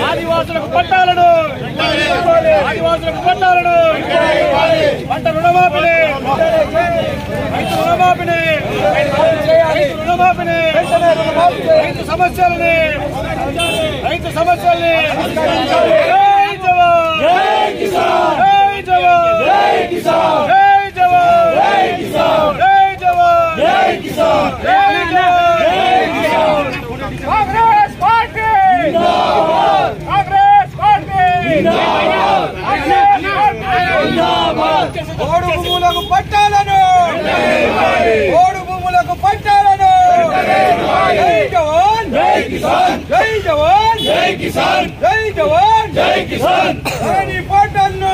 ఆదివాసులకు పట్టాలను పంట రుణమాఫీని రైతు సమస్యల్ని జై జవాన్ జై కిసాన్ జై జవాన్ జై కిసాన్ జై జవాన్ జై కిసాన్ జై జవాన్ జై కిసాన్ జై జవాన్ జై కిసాన్ కాంగ్రెస్ పార్టీ జిందాబాద్ కాంగ్రెస్ పార్టీ జిందాబాద్ జిందాబాద్ ఓడు భూములకు పట్టాలను ఓడు భూములకు పట్టాలను జై జవాన్ జై కిసాన్ జై జవాన్ జై కిసాన్ జై జవాన్ జై కిసాన్ ధరణి పట్టాలను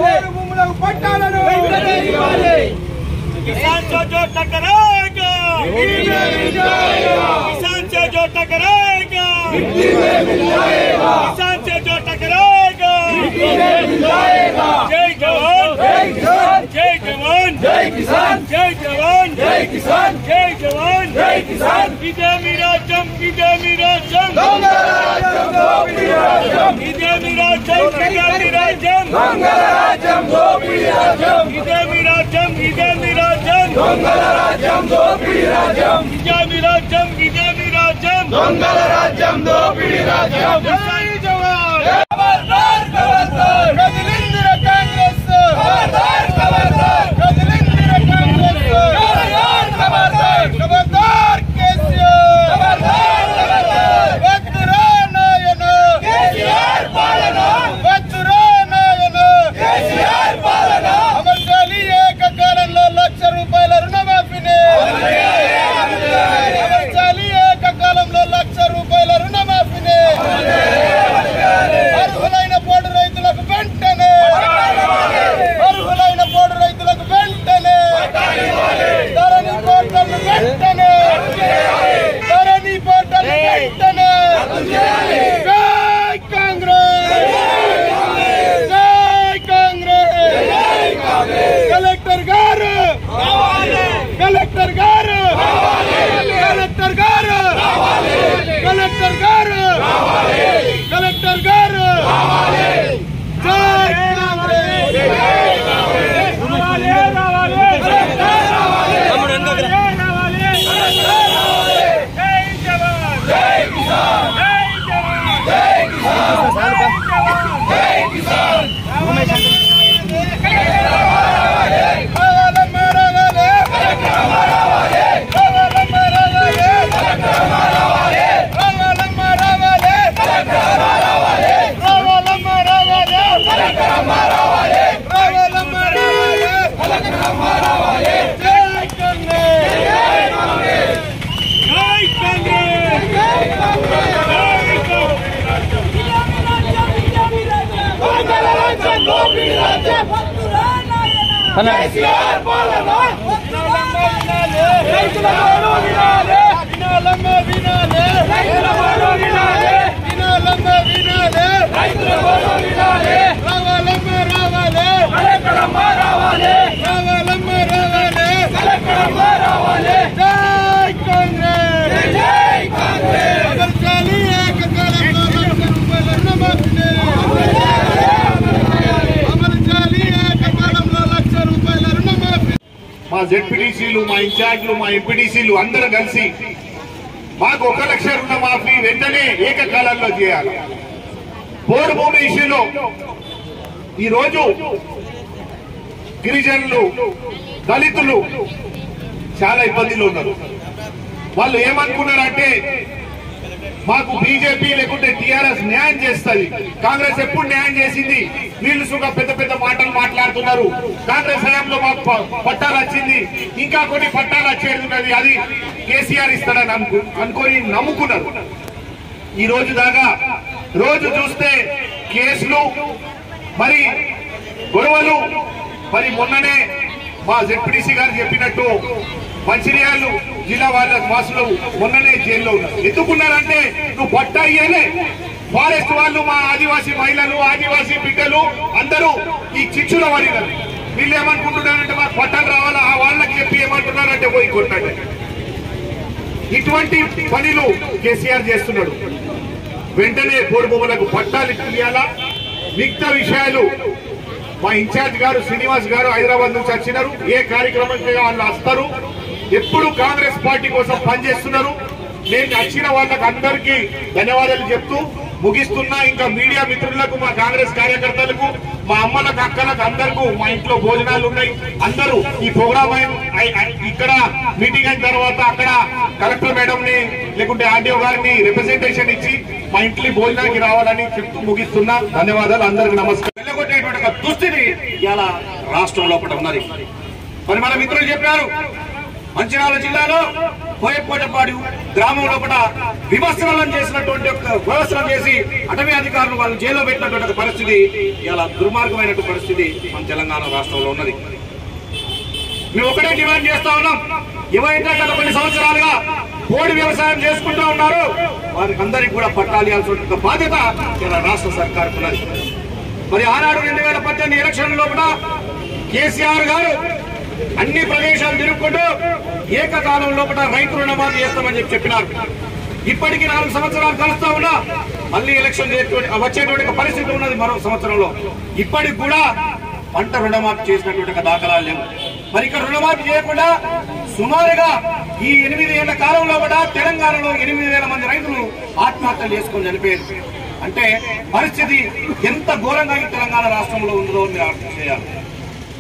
ఓడు భూములకు పట్టాలను किसान जो टकराएगा किसान से जो टकराएगा किसान से जो टकराएगा जय जवान जय जवान जय किसान जय जवान जय किसान जय जवान जय किसान इधे मेरा जम इधे मेरा जम इधे मेरा जम इधे मेरा जम इधे मेरा దొంగల రాజ్యం దోపిడీ రాజ్యం ఇదేమి రాజ్యం ఇదేమి రాజ్యం దొంగల రాజ్యం దోపిడీ రాజ్యం జై జవాన్ ఖబర్దార్ ఖబర్దార్ కదిలిందిర కాంగ్రెస్ ఖబర్దార్ ఖబర్దార్ కదిలిందిర కాంగ్రెస్ ఖబర్దార్ ఖబర్దార్ ఖబర్దార్ కేసీఆర్ ఖబర్దార్ ఖబర్దార్ వత్తురా నాయన కేసీఆర్ పాలన వత్తురా నాయన కేసీఆర్ పాలన అమలు చేయాలి ఏకకాలంలో ₹1,00,000 రుణమాఫీని అమలు చేయాలి ఏకకాలంలో ₹1,00,000 రుణమాఫీని అర్హులైన పోడు రైతులకు వెంటనే అర్హులైన పోడు రైతులకు వెంటనే ధరణి పోర్టల్ వెంటనే ధరణి పోర్టల్ వెంటనే జై కాంగ్రెస్ జై కాంగ్రెస్ కలెక్టర్ గారు కలెక్టర్ గారు కలెక్టర్ గారు కలెక్టర్ గారు కలెక్టర్ గారు జై కాంగ్రెస్ జై జవాన్ జై కిసాన్ జై జవాన్ జై కిసాన్ కేసీఆర్ పాలన రైతుల పోరు వినాలే వినాలమ్మ వినాలే రైతుల పోరు వినాలే వినాలమ్మ వినాలే రైతుల పోరు వినాలే రావాలమ్మ రావాలే కలెక్టరమ్మ రావాలే రావాలమ్మ రావాలే కలెక్టరమ్మ రావాలే జై కాంగ్రెస్ జై కాంగ్రెస్ అమలు చేయాలి ఏకకాలంలో ₹1,00,000 రుణమాఫీని మా జెడ్పీటీసీలు మా ఇన్ఛార్జ్లు మా ఎంపీటీసీలు అందరూ కలిసి మాకు ₹1,00,000 రుణమాఫీ వెంటనే ఏకకాలంలో చేయాలి. పోడు భూమి ఇష్యూలో ఈరోజు గిరిజనులు దళితులు చాలా ఇబ్బందులు ఉన్నారు. వాళ్ళు ఏమనుకున్నారంటే మాకు బీజేపీ లేకుంటే టీఆర్ఎస్ న్యాయం చేస్తుంది, కాంగ్రెస్ ఎప్పుడు న్యాయం చేసింది, వీళ్ళు సుగా పెద్ద పెద్ద మాటలు మాట్లాడుతున్నారు, కాంగ్రెస్ హయాంలో మాకు పట్టాలు వచ్చింది, ఇంకా కొన్ని పట్టాలు వచ్చేది ఉన్నది, అది కేసీఆర్ ఇస్తాడని అనుకొని నమ్ముకున్నారు. ఈ రోజు దాకా రోజు చూస్తే కేసులు మరి గొడవలు మరి మొన్ననే మా జెడ్పీటీసీ గారు చెప్పినట్టు మంచిర్యాల జిల్లా వాళ్ళ వాసులు మొన్ననే జైల్లో ఉన్నారు. ఎందుకున్నారంటే నువ్వు పట్టా ఇయ్యలే. ఫారెస్ట్ వాళ్ళు మా ఆదివాసీ మహిళలు ఆదివాసీ బిడ్డలు అందరూ ఈ చిచ్చుల వాడినారు. వీళ్ళు ఏమనుకుంటున్నారంటే మాకు పట్టాలు రావాలా, ఆ వాళ్ళకి చెప్పి ఏమంటున్నారంటే పోయి కొట్టాడు. ఇటువంటి పనులు కేసీఆర్ చేస్తున్నాడు. వెంటనే పోడు భూములకు పట్టాలు ఇయ్యాలా. మిగతా విషయాలు మా ఇన్ఛార్జ్ గారు శ్రీనివాస్ గారు హైదరాబాద్ నుంచి వచ్చినారు. ఏ కార్యక్రమానికి వాళ్ళు వస్తారు. ఎప్పుడు కాంగ్రెస్ పార్టీ కోసం పనిచేస్తున్నారు. నేను వచ్చిన వాళ్ళకి అందరికీ ధన్యవాదాలు చెప్తూ ముగిస్తున్నా. ఇంకా మీడియా మిత్రులకు, మా కాంగ్రెస్ కార్యకర్తలకు, మా అమ్మలకు అక్కలకు అందరికీ మా ఇంట్లో భోజనాలు ఉన్నాయి. అందరూ ఈ ప్రోగ్రామ్ ఇక్కడ మీటింగ్ అయిన తర్వాత అక్కడ కలెక్టర్ మేడం ని లేకుంటే ఆర్డీఓ గారిని రిప్రజెంటేషన్ ఇచ్చి మా ఇంట్లో భోజనానికి రావాలని చెప్తూ ముగిస్తున్నా. ధన్యవాదాలు. అందరికి నమస్కారం. వెళ్ళగొట్టేటువంటి ఒక దుస్థితి ఇలా రాష్ట్రం లోపల ఉన్నది. మరి మన మిత్రులు చెప్పారు, మంచిర్యాల జిల్లాలో కోయపోటపాడు గ్రామం లోపల విమర్శనం చేసినటువంటి వ్యవస్థను చేసి అటవీ అధికారులు వాళ్ళు జైల్లో పెట్టినటువంటి పరిస్థితి, ఇలా దుర్మార్గమైనటువంటి పరిస్థితి మన తెలంగాణ రాష్ట్రంలో ఉన్నది. మేము ఒకటే డిమాండ్ చేస్తా ఉన్నాం. ఎవరైతే గత కొన్ని సంవత్సరాలుగా పోడు వ్యవసాయం చేసుకుంటూ ఉన్నారో వారికి అందరికీ కూడా పట్టాలు ఇవ్వాల్సిన బాధ్యత ఇలా రాష్ట్ర సర్కారుకు ఉన్నది. మరి ఆనాడు 2018 ఎలక్షన్ లోపల కేసీఆర్ గారు అన్ని ప్రదేశాలు తిరుగుకుంటూ ఏకకాలం లోపల రైతు రుణమాఫీ చేస్తామని చెప్పినారు. ఇప్పటికీ 4 సంవత్సరాలు కలుస్తా ఉన్నా మళ్ళీ ఎలక్షన్ వచ్చేటువంటి పరిస్థితి ఉన్నది. మరో సంవత్సరంలో ఇప్పటికి కూడా పంట రుణమాఫీ చేసినటువంటి దాఖలాలు లేవు. మరి ఇక్కడ రుణమాఫీ చేయకుండా సుమారుగా ఈ 8 ఏళ్ల కాలంలో కూడా తెలంగాణలో 8,000 మంది రైతులు ఆత్మహత్యలు చేసుకొని చనిపోయారు. అంటే పరిస్థితి ఎంత ఘోరంగా ఈ తెలంగాణ రాష్ట్రంలో ఉందో మీరు అర్థం చేయాలి.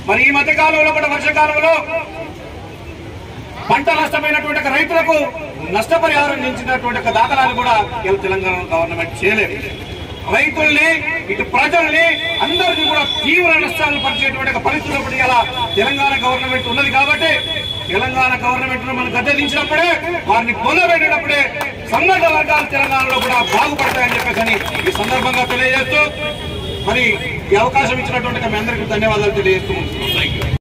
మరి ఈ మధ్య కాలంలో కూడా వర్షాకాలంలో పంట నష్టమైనటువంటి రైతులకు నష్టపరిహారం ఇచ్చినటువంటి దాఖలాలు కూడా తెలంగాణ గవర్నమెంట్ చేయలేదు. రైతుల్ని ఇటు ప్రజల్ని అందరికీ కూడా తీవ్ర నష్టాలు పరిచేటువంటి పరిస్థితులు ఇలా తెలంగాణ గవర్నమెంట్ ఉన్నది. కాబట్టి తెలంగాణ గవర్నమెంట్ ను మనం గద్దెదించినప్పుడే, వారిని పొందబెట్టినప్పుడే సంఘటిత వర్గాలు తెలంగాణలో కూడా బాగుపడతాయని చెప్పేసి ఈ సందర్భంగా తెలియజేస్తూ మరి ఈ అవకాశం ఇచ్చినటువంటి మీ అందరికీ ధన్యవాదాలు తెలియజేస్తూ